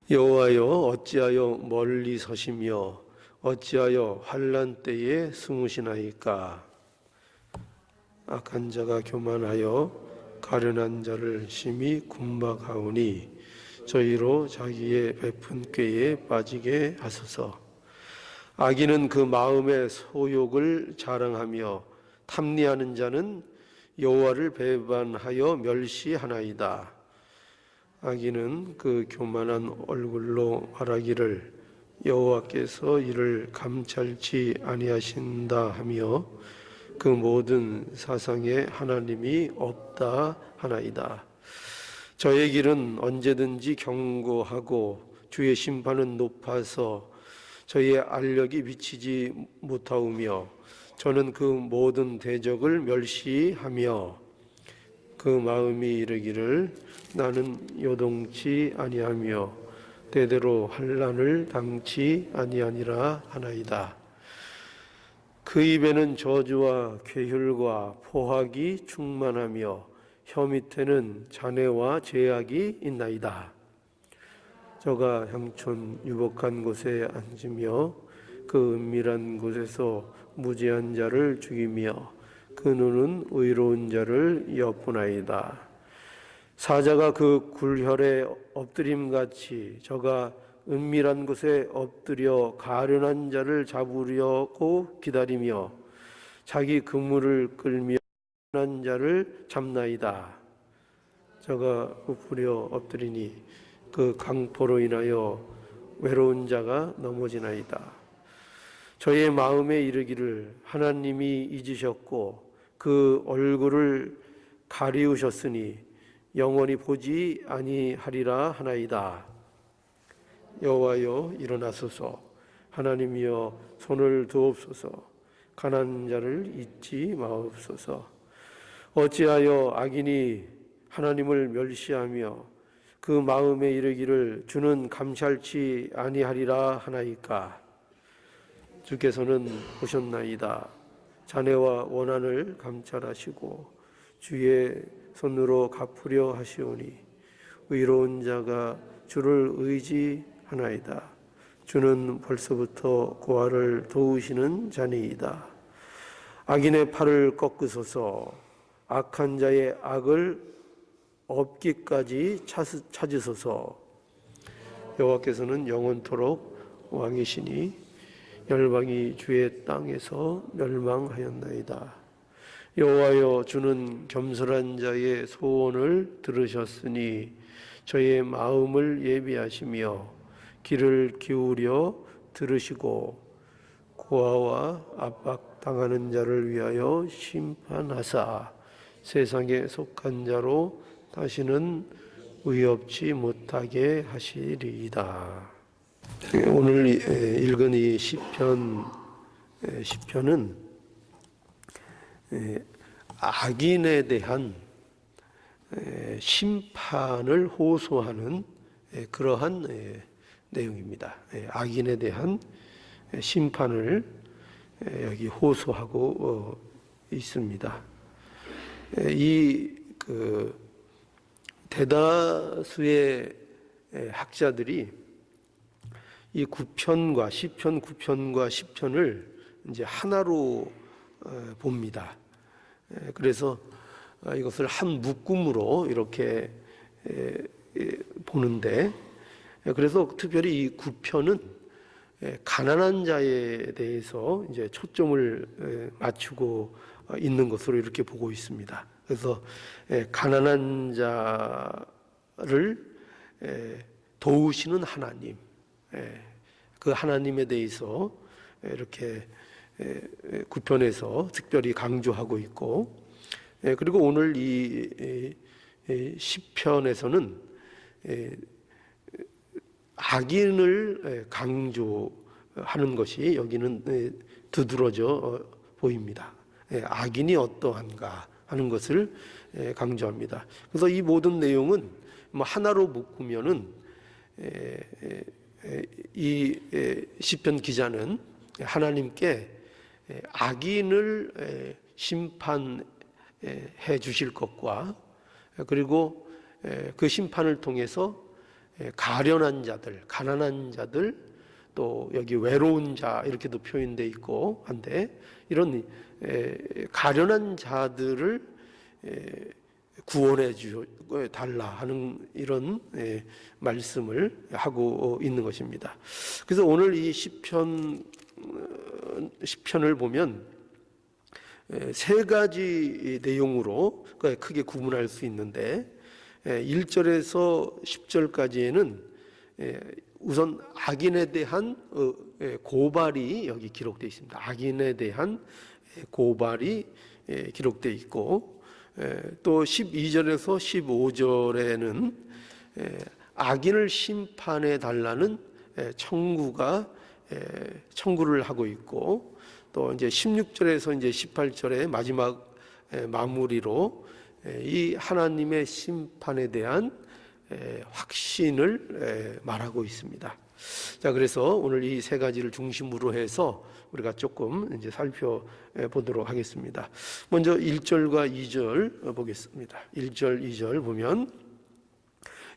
여호와여, 어찌하여 멀리 서시며 어찌하여 환난 때에 숨으시나이까. 악한 자가 교만하여 가련한 자를 심히 군박하오니 저희로 자기의 베푼 꾀에 빠지게 하소서. 악인은 그 마음의 소욕을 자랑하며 탐리하는 자는 여호와를 배반하여 멸시하나이다. 악인은 그 교만한 얼굴로 말하기를 여호와께서 이를 감찰치 아니하신다 하며 그 모든 사상에 하나님이 없다 하나이다. 저의 길은 언제든지 견고하고 주의 심판은 높아서 저의 알력이 미치지 못하오며 저는 그 모든 대적을 멸시하며 그 마음이 이르기를 나는 요동치 아니하며 대대로 환난을 당치 아니하니라 하나이다. 그 입에는 저주와 괴휼과 포악이 충만하며 혀 밑에는 잔해와 죄악이 있나이다. 저가 향촌 유복한 곳에 앉으며 그 은밀한 곳에서 무죄한 자를 죽이며 그 눈은 의로운 자를 엿보나이다. 사자가 그 굴혈에 엎드림같이 저가 은밀한 곳에 엎드려 가련한 자를 잡으려고 기다리며 자기 그물을 끌며 가련한 자를 잡나이다. 저가 부풀려 엎드리니 그 강포로 인하여 외로운 자가 넘어지나이다. 저의 마음에 이르기를 하나님이 잊으셨고 그 얼굴을 가리우셨으니 영원히 보지 아니하리라 하나이다. 여호와여, 일어나소서. 하나님이여, 손을 두옵소서. 가난한 자를 잊지 마옵소서. 어찌하여 악인이 하나님을 멸시하며 그 마음에 이르기를 주는 감찰치 아니하리라 하나이까. 주께서는 보셨나이다. 잔해와 원한을 감찰하시고 주의 손으로 갚으려 하시오니 의로운 자가 주를 의지하나이다. 주는 벌써부터 고아를 도우시는 자니이다. 악인의 팔을 꺾으소서. 악한 자의 악을 없기까지 찾으소서. 여호와께서는 영원토록 왕이시니 열방이 주의 땅에서 멸망하였나이다. 여호와여, 주는 겸손한 자의 소원을 들으셨으니 저의 마음을 예비하시며 귀를 기울여 들으시고 고아와 압박당하는 자를 위하여 심판하사 세상에 속한 자로 다시는 의롭지 못하게 하시리이다. 오늘 읽은 이 시편은 악인에 대한 심판을 호소하는 그러한 내용입니다. 악인에 대한 심판을 여기 호소하고 있습니다. 이 대다수의 학자들이 이 9편과 시편 9편과 10편을 이제 하나로 봅니다. 그래서 이것을 한 묶음으로 이렇게 보는데, 그래서 특별히 이 9편은 가난한 자에 대해서 이제 초점을 맞추고 있는 것으로 이렇게 보고 있습니다. 그래서 가난한 자를 도우시는 하나님, 그 하나님에 대해서 이렇게 9편에서 특별히 강조하고 있고, 그리고 오늘 이 10편에서는 악인을 강조하는 것이 여기는 두드러져 보입니다. 악인이 어떠한가 하는 것을 강조합니다. 그래서 이 모든 내용은 하나로 묶으면은 이 시편 기자는 하나님께 악인을 심판해 주실 것과 그리고 그 심판을 통해서 가련한 자들, 가난한 자들, 또 여기 외로운 자 이렇게도 표현되어 있고 한데, 이런 가련한 자들을 구원해 달라 하는 이런 말씀을 하고 있는 것입니다. 그래서 오늘 이 시편을 보면 세 가지 내용으로 크게 구분할 수 있는데, 1절에서 10절까지에는 우선 악인에 대한 고발이 여기 기록되어 있습니다. 악인에 대한 고발이 기록되어 있고, 또 12절에서 15절에는 악인을 심판해 달라는 청구를 하고 있고, 또 이제 16절에서 이제 18절의 마지막 마무리로 이 하나님의 심판에 대한 확신을 말하고 있습니다. 자, 그래서 오늘 이 세 가지를 중심으로 해서 우리가 조금 이제 살펴보도록 하겠습니다. 먼저 1절과 2절 보겠습니다. 1절, 2절 보면,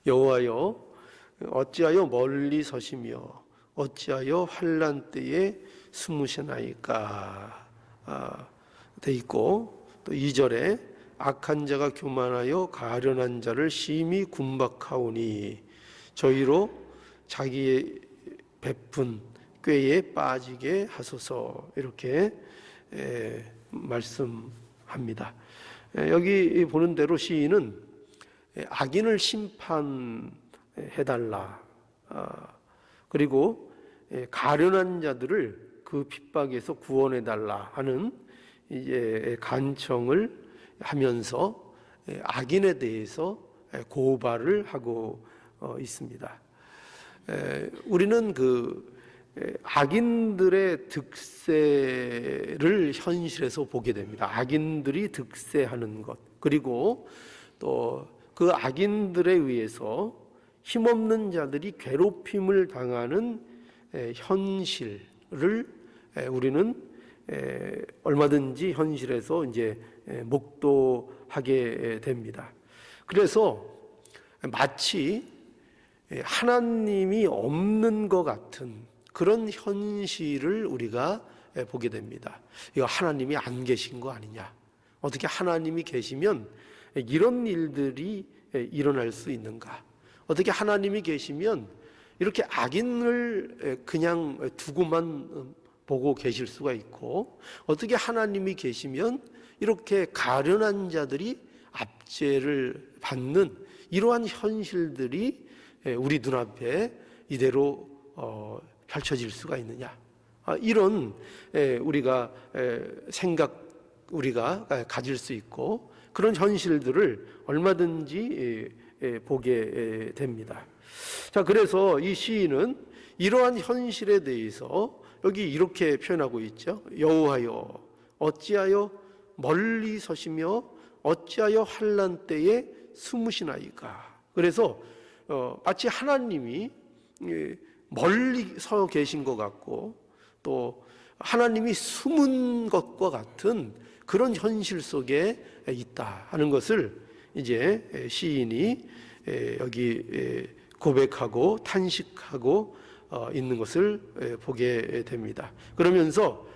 여호와여 어찌하여 멀리 서시며 어찌하여 환난 때에 숨으시나이까 돼 있고, 또 2절에 악한 자가 교만하여 가련한 자를 심히 군박하오니 저희로 자기의 베푼 꾀에 빠지게 하소서, 이렇게 말씀합니다. 여기 보는 대로 시인은 악인을 심판해달라, 그리고 가련한 자들을 그 핍박에서 구원해달라 하는 이제 간청을 하면서 악인에 대해서 고발을 하고 있습니다. 우리는 그 악인들의 득세를 현실에서 보게 됩니다. 악인들이 득세하는 것, 그리고 또 그 악인들에 의해서 힘없는 자들이 괴롭힘을 당하는 현실을 우리는 얼마든지 현실에서 이제 목도하게 됩니다. 그래서 마치 하나님이 없는 것 같은 그런 현실을 우리가 보게 됩니다. 이거 하나님이 안 계신 거 아니냐? 어떻게 하나님이 계시면 이런 일들이 일어날 수 있는가? 어떻게 하나님이 계시면 이렇게 악인을 그냥 두고만 보고 계실 수가 있고, 어떻게 하나님이 계시면 이렇게 가련한 자들이 압제를 받는 이러한 현실들이 우리 눈앞에 이대로 펼쳐질 수가 있느냐? 이런 우리가 우리가 가질 수 있고, 그런 현실들을 얼마든지 보게 됩니다. 자, 그래서 이 시인은 이러한 현실에 대해서 여기 이렇게 표현하고 있죠. 여호와여 어찌하여 멀리 서시며 어찌하여 환난 때에 숨으시나이까. 그래서 마치 하나님이 멀리 서 계신 것 같고, 또 하나님이 숨은 것과 같은 그런 현실 속에 있다 하는 것을 이제 시인이 여기 고백하고 탄식하고 있는 것을 보게 됩니다. 그러면서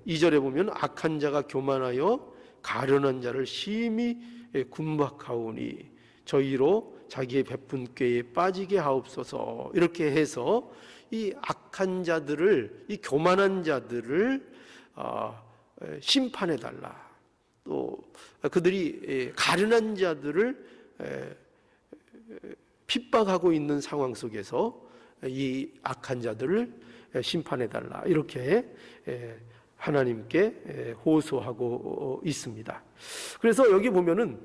2절에 보면 악한 자가 교만하여 가련한 자를 심히 군박하오니 저희로 자기의 베푼 꾀에 빠지게 하옵소서, 이렇게 해서 이 악한 자들을, 이 교만한 자들을 심판해달라, 또 그들이 가련한 자들을 핍박하고 있는 상황 속에서 이 악한 자들을 심판해달라, 이렇게 하나님께 호소하고 있습니다. 그래서 여기 보면은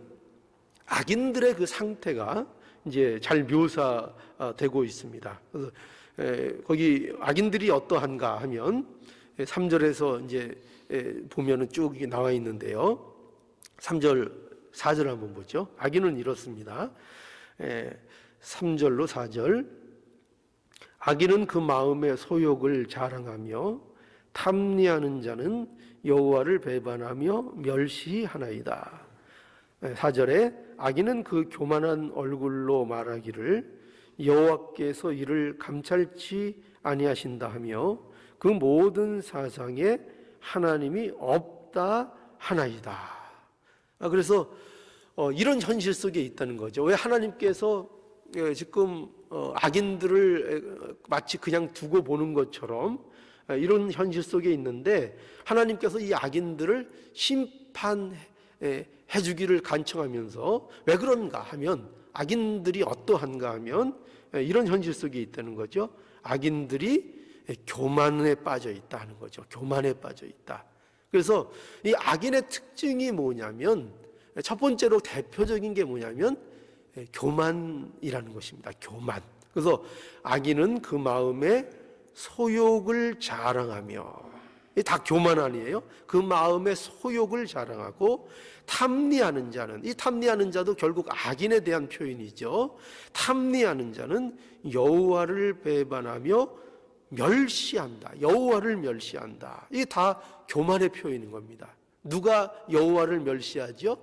악인들의 그 상태가 이제 잘 묘사되고 있습니다. 그래서 거기 악인들이 어떠한가 하면 3절에서 이제 보면은 쭉 나와 있는데요. 3절, 4절 한번 보죠. 악인은 이렇습니다. 3절로 4절. 악인은 그 마음의 소욕을 자랑하며 탐리하는 자는 여호와를 배반하며 멸시하나이다. 4절에 악인은 그 교만한 얼굴로 말하기를 여호와께서 이를 감찰치 아니하신다 하며 그 모든 사상에 하나님이 없다 하나이다. 그래서 이런 현실 속에 있다는 거죠. 왜 하나님께서 지금 악인들을 마치 그냥 두고 보는 것처럼 이런 현실 속에 있는데, 하나님께서 이 악인들을 심판해 주기를 간청하면서 왜 그런가 하면, 악인들이 어떠한가 하면 이런 현실 속에 있다는 거죠. 악인들이 교만에 빠져 있다 하는 거죠. 교만에 빠져 있다. 그래서 이 악인의 특징이 뭐냐면, 첫 번째로 대표적인 게 뭐냐면 교만이라는 것입니다. 교만. 그래서 악인은 그 마음에 소욕을 자랑하며, 다 교만 아니에요? 그 마음에 소욕을 자랑하고, 탐리하는 자는, 이 탐리하는 자도 결국 악인에 대한 표현이죠. 탐리하는 자는 여호와를 배반하며 멸시한다. 여호와를 멸시한다. 이게 다 교만의 표현인 겁니다. 누가 여호와를 멸시하죠?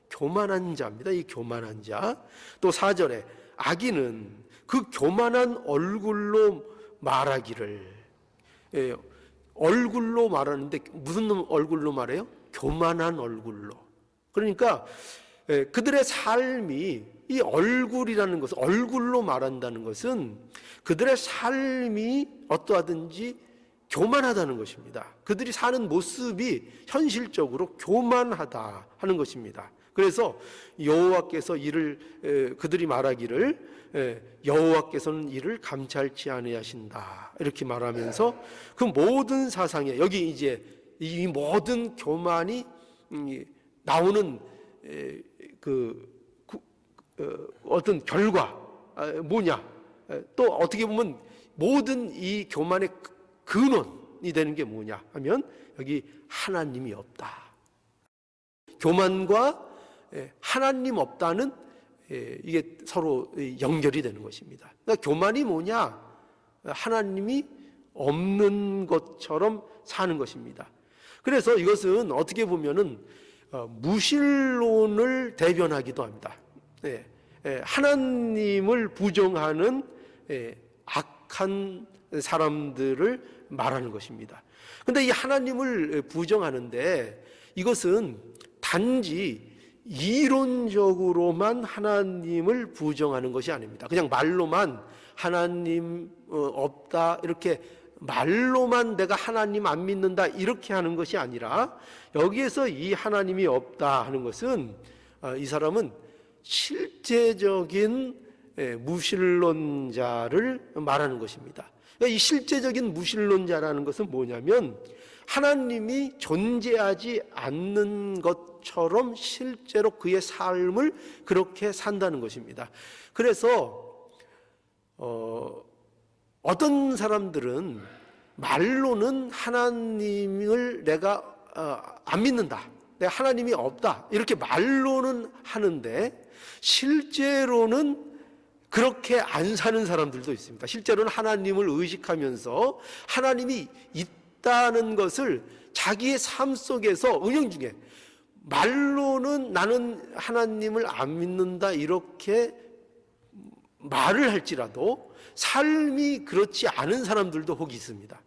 교만한 자입니다. 이 교만한 자. 또 4절에 악인은 그 교만한 얼굴로 말하기를, 얼굴로 말하는데 무슨 얼굴로 말해요? 교만한 얼굴로. 그러니까 그들의 삶이, 이 얼굴이라는 것은, 얼굴로 말한다는 것은 그들의 삶이 어떠하든지 교만하다는 것입니다. 그들이 사는 모습이 현실적으로 교만하다 하는 것입니다. 그래서 여호와께서 이를, 그들이 말하기를 여호와께서는 이를 감찰치 아니하신다 이렇게 말하면서 그 모든 사상에, 여기 이제 이 모든 교만이 나오는 어떤 결과 뭐냐, 또 어떻게 보면 모든 이 교만의 근원이 되는 게 뭐냐 하면 여기 하나님이 없다. 교만과 하나님 없다는, 이게 서로 연결이 되는 것입니다. 그러니까 교만이 뭐냐? 하나님이 없는 것처럼 사는 것입니다. 그래서 이것은 어떻게 보면은 무신론을 대변하기도 합니다. 하나님을 부정하는 악한 사람들을 말하는 것입니다. 그런데 이 하나님을 부정하는데, 이것은 단지 이론적으로만 하나님을 부정하는 것이 아닙니다. 그냥 말로만 하나님 없다, 이렇게 말로만 내가 하나님 안 믿는다 이렇게 하는 것이 아니라, 여기에서 이 하나님이 없다 하는 것은 이 사람은 실제적인 무신론자를 말하는 것입니다. 이 실제적인 무신론자라는 것은 뭐냐면, 하나님이 존재하지 않는 것처럼 실제로 그의 삶을 그렇게 산다는 것입니다. 그래서 어떤 사람들은 말로는 하나님을 내가 안 믿는다, 내가 하나님이 없다 이렇게 말로는 하는데, 실제로는 그렇게 안 사는 사람들도 있습니다. 실제로는 하나님을 의식하면서 하나님이 있다는 것을 자기의 삶 속에서 은연중에, 말로는 나는 하나님을 안 믿는다 이렇게 말을 할지라도 삶이 그렇지 않은 사람들도 혹 있습니다.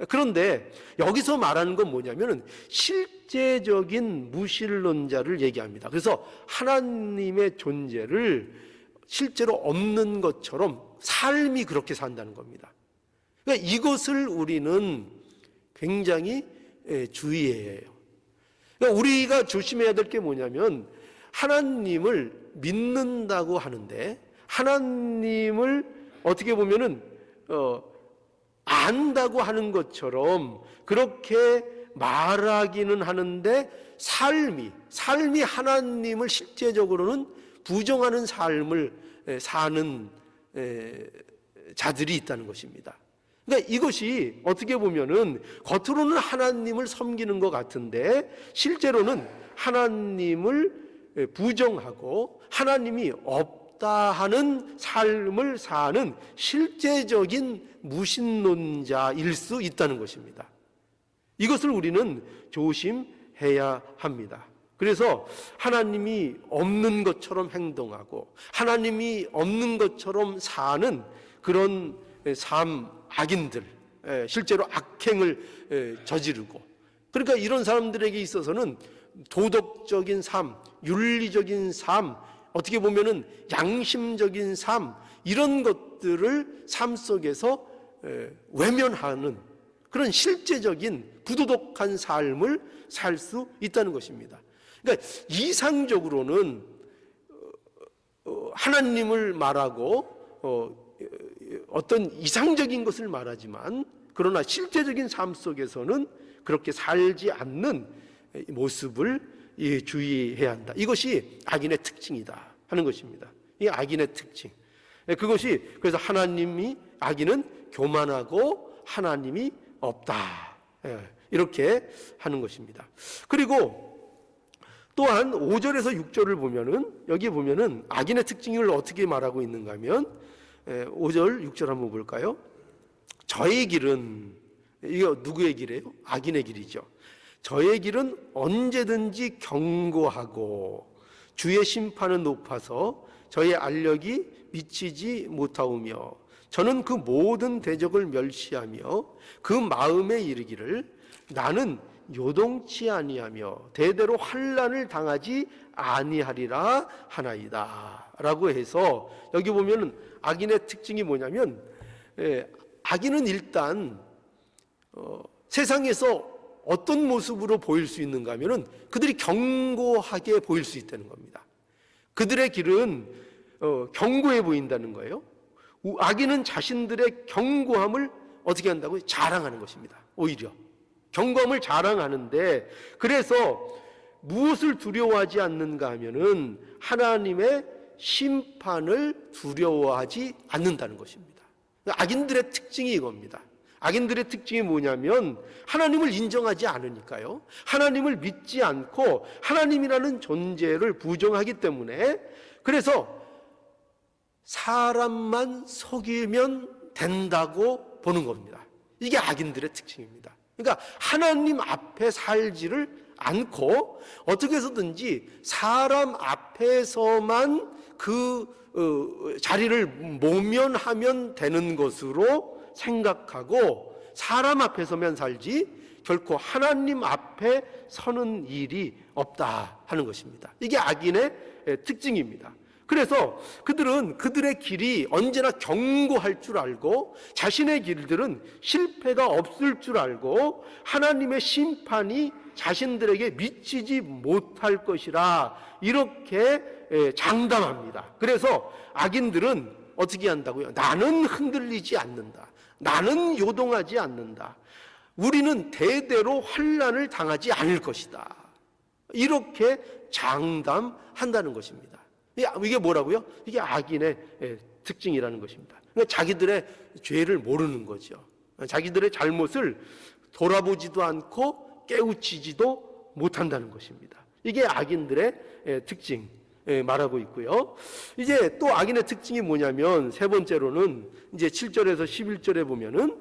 그런데 여기서 말하는 건 뭐냐면 실제적인 무신론자를 얘기합니다. 그래서 하나님의 존재를 실제로 없는 것처럼 삶이 그렇게 산다는 겁니다. 그러니까 이것을 우리는 굉장히 주의해야 해요. 그러니까 우리가 조심해야 될 게 뭐냐면, 하나님을 믿는다고 하는데 하나님을 어떻게 보면은 안다고 하는 것처럼 그렇게 말하기는 하는데, 삶이 하나님을 실제적으로는 부정하는 삶을 사는 자들이 있다는 것입니다. 그러니까 이것이 어떻게 보면은 겉으로는 하나님을 섬기는 것 같은데 실제로는 하나님을 부정하고 하나님이 없다 하는 삶을 사는 실제적인 무신론자일 수 있다는 것입니다. 이것을 우리는 조심해야 합니다. 그래서 하나님이 없는 것처럼 행동하고 하나님이 없는 것처럼 사는 그런 삶, 악인들, 실제로 악행을 저지르고, 그러니까 이런 사람들에게 있어서는 도덕적인 삶, 윤리적인 삶, 어떻게 보면은 양심적인 삶, 이런 것들을 삶 속에서 외면하는 그런 실제적인 부도덕한 삶을 살 수 있다는 것입니다. 그러니까 이상적으로는 하나님을 말하고 어떤 이상적인 것을 말하지만, 그러나 실제적인 삶 속에서는 그렇게 살지 않는 모습을 주의해야 한다. 이것이 악인의 특징이다 하는 것입니다. 이 악인의 특징. 그것이, 그래서 하나님이, 악인은 교만하고 하나님이 없다, 이렇게 하는 것입니다. 그리고 또한 5절에서 6절을 보면은, 여기 보면은 악인의 특징을 어떻게 말하고 있는가 하면 5절 6절 한번 볼까요? 저의 길은, 이거 누구의 길이에요? 악인의 길이죠. 저의 길은 언제든지 경고하고 주의 심판은 높아서 저의 알력이 미치지 못하오며, 저는 그 모든 대적을 멸시하며 그 마음에 이르기를 나는 요동치 아니하며 대대로 환난을 당하지 아니하리라 하나이다 라고 해서, 여기 보면 악인의 특징이 뭐냐면, 악인은 일단 세상에서 어떤 모습으로 보일 수 있는가 하면은 그들이 견고하게 보일 수 있다는 겁니다. 그들의 길은 견고해 보인다는 거예요. 악인은 자신들의 견고함을 어떻게 한다고요? 자랑하는 것입니다. 오히려 견고함을 자랑하는데, 그래서 무엇을 두려워하지 않는가 하면은 하나님의 심판을 두려워하지 않는다는 것입니다. 악인들의 특징이 이겁니다. 악인들의 특징이 뭐냐면 하나님을 인정하지 않으니까요. 하나님을 믿지 않고 하나님이라는 존재를 부정하기 때문에, 그래서 사람만 속이면 된다고 보는 겁니다. 이게 악인들의 특징입니다. 그러니까 하나님 앞에 살지를 않고 어떻게 해서든지 사람 앞에서만 그 자리를 모면하면 되는 것으로 생각하고 사람 앞에서만 살지 결코 하나님 앞에 서는 일이 없다 하는 것입니다. 이게 악인의 특징입니다. 그래서 그들은 그들의 길이 언제나 견고할 줄 알고 자신의 길들은 실패가 없을 줄 알고 하나님의 심판이 자신들에게 미치지 못할 것이라 이렇게 장담합니다. 그래서 악인들은 어떻게 한다고요? 나는 흔들리지 않는다. 나는 요동하지 않는다. 우리는 대대로 환난을 당하지 않을 것이다. 이렇게 장담한다는 것입니다. 이게 뭐라고요? 이게 악인의 특징이라는 것입니다. 그러니까 자기들의 죄를 모르는 거죠. 자기들의 잘못을 돌아보지도 않고 깨우치지도 못한다는 것입니다. 이게 악인들의 특징 말하고 있고요. 이제 또 악인의 특징이 뭐냐면 세 번째로는 이제 7절에서 11절에 보면은,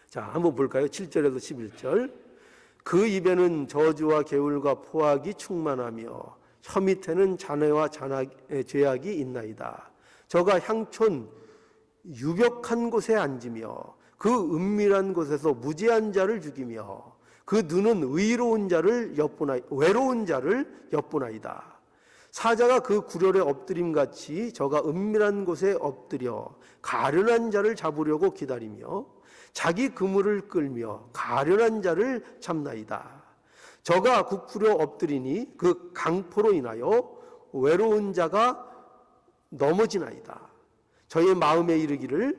자, 한번 볼까요? 7절에서 11절. 그 입에는 저주와 개울과 포악이 충만하며 혀 밑에는 잔해와 죄악이 있나이다. 저가 향촌 유벽한 곳에 앉으며 그 은밀한 곳에서 무죄한 자를 죽이며 그 눈은 외로운 자를 엿보나이다. 사자가 그 구렬에 엎드림같이 저가 은밀한 곳에 엎드려 가련한 자를 잡으려고 기다리며 자기 그물을 끌며 가련한 자를 잡나이다. 저가 부풀어 엎드리니 그 강포로 인하여 외로운 자가 넘어지나이다. 저의 마음에 이르기를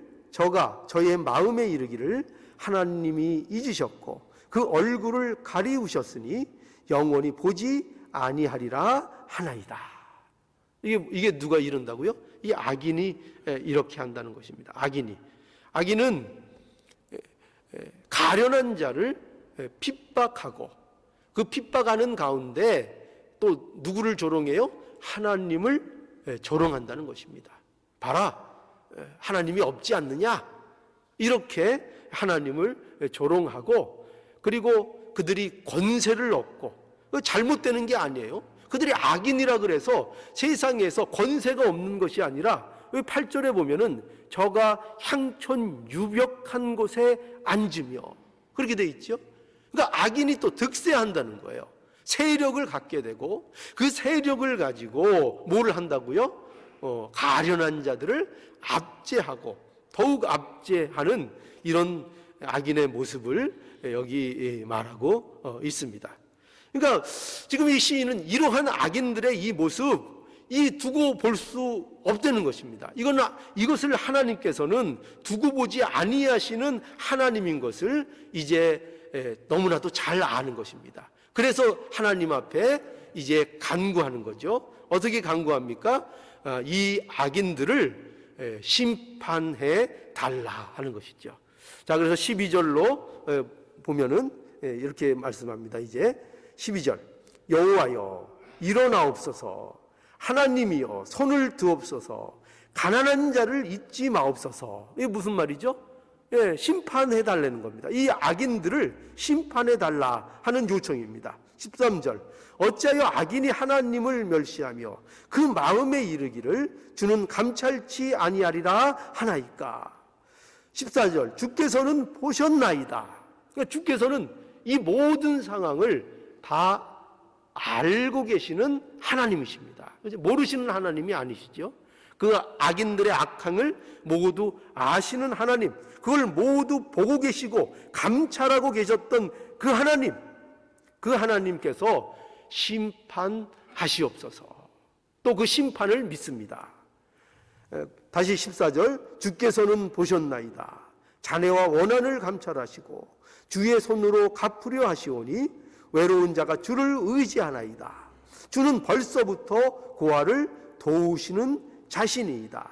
하나님이 잊으셨고 그 얼굴을 가리우셨으니 영원히 보지 아니하리라 하나이다. 이게 누가 이른다고요? 이 악인이 이렇게 한다는 것입니다. 악인은 가련한 자를 핍박하고 그 핍박하는 가운데 또 누구를 조롱해요? 하나님을 조롱한다는 것입니다. 봐라, 하나님이 없지 않느냐? 이렇게 하나님을 조롱하고, 그리고 그들이 권세를 얻고, 그 잘못되는 게 아니에요. 그들이 악인이라 그래서 세상에서 권세가 없는 것이 아니라 8절에 보면은 저가 향촌 유벽한 곳에 앉으며 그렇게 돼 있죠. 그러니까 악인이 또 득세한다는 거예요. 세력을 갖게 되고 그 세력을 가지고 뭘 한다고요? 가련한 자들을 압제하고 더욱 압제하는 이런 악인의 모습을 여기 말하고 있습니다. 그러니까 지금 이 시인은 이러한 악인들의 이 모습 이 두고 볼 수 없다는 것입니다. 이것을 하나님께서는 두고 보지 아니하시는 하나님인 것을 이제 너무나도 잘 아는 것입니다. 그래서 하나님 앞에 이제 간구하는 거죠. 어떻게 간구합니까? 이 악인들을 심판해 달라 하는 것이죠. 자, 그래서 12절로 보면은 이렇게 말씀합니다. 이제 12절 여호와여 일어나옵소서 하나님이여 손을 드옵소서 가난한 자를 잊지 마옵소서. 이게 무슨 말이죠? 심판해 달라는 겁니다. 이 악인들을 심판해 달라 하는 요청입니다. 13절 어찌하여 악인이 하나님을 멸시하며 그 마음에 이르기를 주는 감찰치 아니하리라 하나이까. 14절 주께서는 보셨나이다. 그러니까 주께서는 이 모든 상황을 다 알고 계시는 하나님이십니다. 모르시는 하나님이 아니시죠. 그 악인들의 악행을 모두 아시는 하나님, 그걸 모두 보고 계시고 감찰하고 계셨던 그 하나님, 그 하나님께서 심판하시옵소서. 또 그 심판을 믿습니다. 다시 14절 주께서는 보셨나이다. 자네와 원한을 감찰하시고 주의 손으로 갚으려 하시오니 외로운 자가 주를 의지하나이다. 주는 벌써부터 고아를 도우시는 자신이다.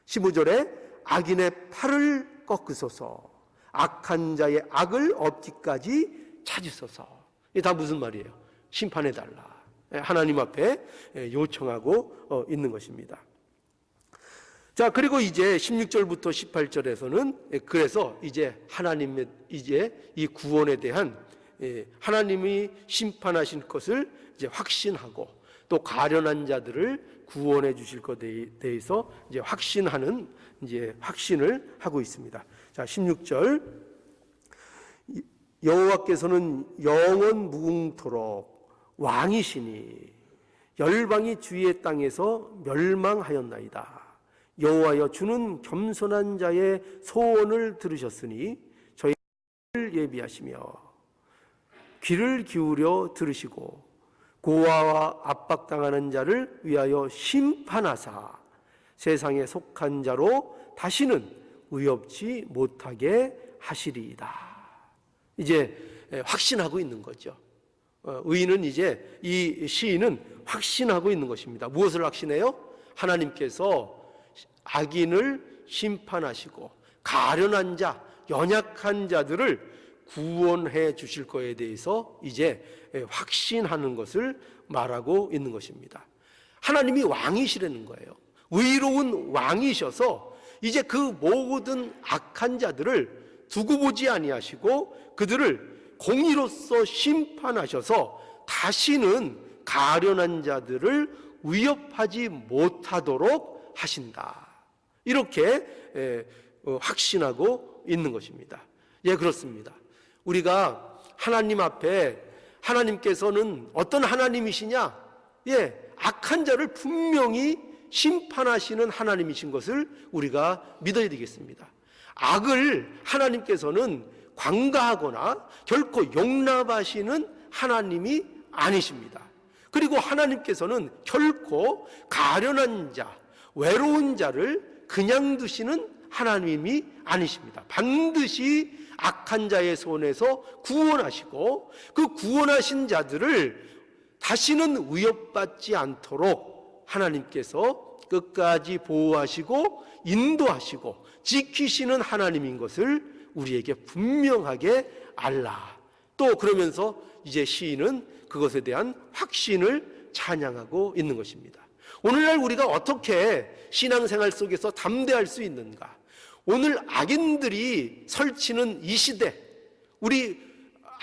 15절에 악인의 팔을 꺾으소서 악한 자의 악을 없기까지 찾으소서. 이게 다 무슨 말이에요? 심판해달라. 하나님 앞에 요청하고 있는 것입니다. 자, 그리고 이제 16절부터 18절에서는 그래서 이제 하나님의 이제 이 구원에 대한 하나님이 심판하신 것을 이제 확신하고 또 가련한 자들을 구원해 주실 것에 대해서 이제 확신하는 이제 확신을 하고 있습니다. 자, 16절 여호와께서는 영원 무궁토록 왕이시니 열방이 주의 땅에서 멸망하였나이다. 여호와여 주는 겸손한 자의 소원을 들으셨으니 저희를 예비하시며 귀를 기울여 들으시고 고아와 압박당하는 자를 위하여 심판하사 세상에 속한 자로 다시는 의롭지 못하게 하시리이다. 이제 확신하고 있는 거죠. 의인은 이제 이 시인은 확신하고 있는 것입니다. 무엇을 확신해요? 하나님께서 악인을 심판하시고 가련한 자, 연약한 자들을 구원해 주실 것에 대해서 이제 확신하는 것을 말하고 있는 것입니다. 하나님이 왕이시라는 거예요. 의로운 왕이셔서 이제 그 모든 악한 자들을 두고 보지 아니하시고 그들을 공의로서 심판하셔서 다시는 가련한 자들을 위협하지 못하도록 하신다. 이렇게 확신하고 있는 것입니다. 예, 그렇습니다. 우리가 하나님 앞에 하나님께서는 어떤 하나님이시냐? 예, 악한 자를 분명히 심판하시는 하나님이신 것을 우리가 믿어야 되겠습니다. 악을 하나님께서는 관가하거나 결코 용납하시는 하나님이 아니십니다. 그리고 하나님께서는 결코 가련한 자, 외로운 자를 그냥 두시는 하나님이 아니십니다. 반드시 악한 자의 손에서 구원하시고 그 구원하신 자들을 다시는 위협받지 않도록 하나님께서 끝까지 보호하시고 인도하시고 지키시는 하나님인 것을 우리에게 분명하게 알라. 또 그러면서 이제 시인은 그것에 대한 확신을 찬양하고 있는 것입니다. 오늘날 우리가 어떻게 신앙생활 속에서 담대할 수 있는가? 오늘 악인들이 설치는 이 시대, 우리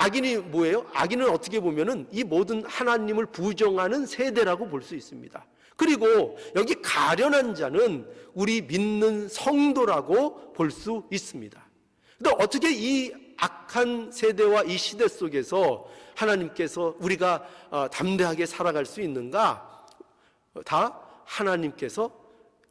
악인이 뭐예요? 악인은 어떻게 보면은 이 모든 하나님을 부정하는 세대라고 볼 수 있습니다. 그리고 여기 가련한 자는 우리 믿는 성도라고 볼 수 있습니다. 근데 어떻게 이 악한 세대와 이 시대 속에서 하나님께서 우리가 담대하게 살아갈 수 있는가? 다 하나님께서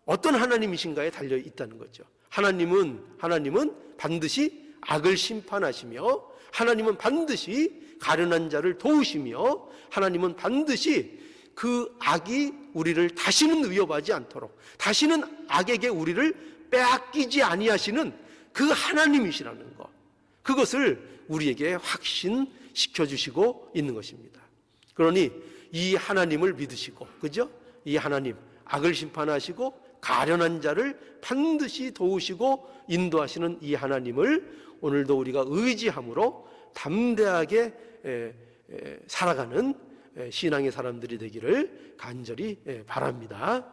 어떤 하나님이신가에 달려 있다는 거죠. 하나님은 반드시 악을 심판하시며, 하나님은 반드시 가련한 자를 도우시며, 하나님은 반드시 그 악이 우리를 다시는 위협하지 않도록, 다시는 악에게 우리를 빼앗기지 아니하시는 그 하나님이시라는 것, 그것을 우리에게 확신시켜 주시고 있는 것입니다. 그러니 이 하나님을 믿으시고, 그죠? 이 하나님, 악을 심판하시고 가련한 자를 반드시 도우시고 인도하시는 이 하나님을 오늘도 우리가 의지함으로 담대하게 살아가는 신앙의 사람들이 되기를 간절히 바랍니다.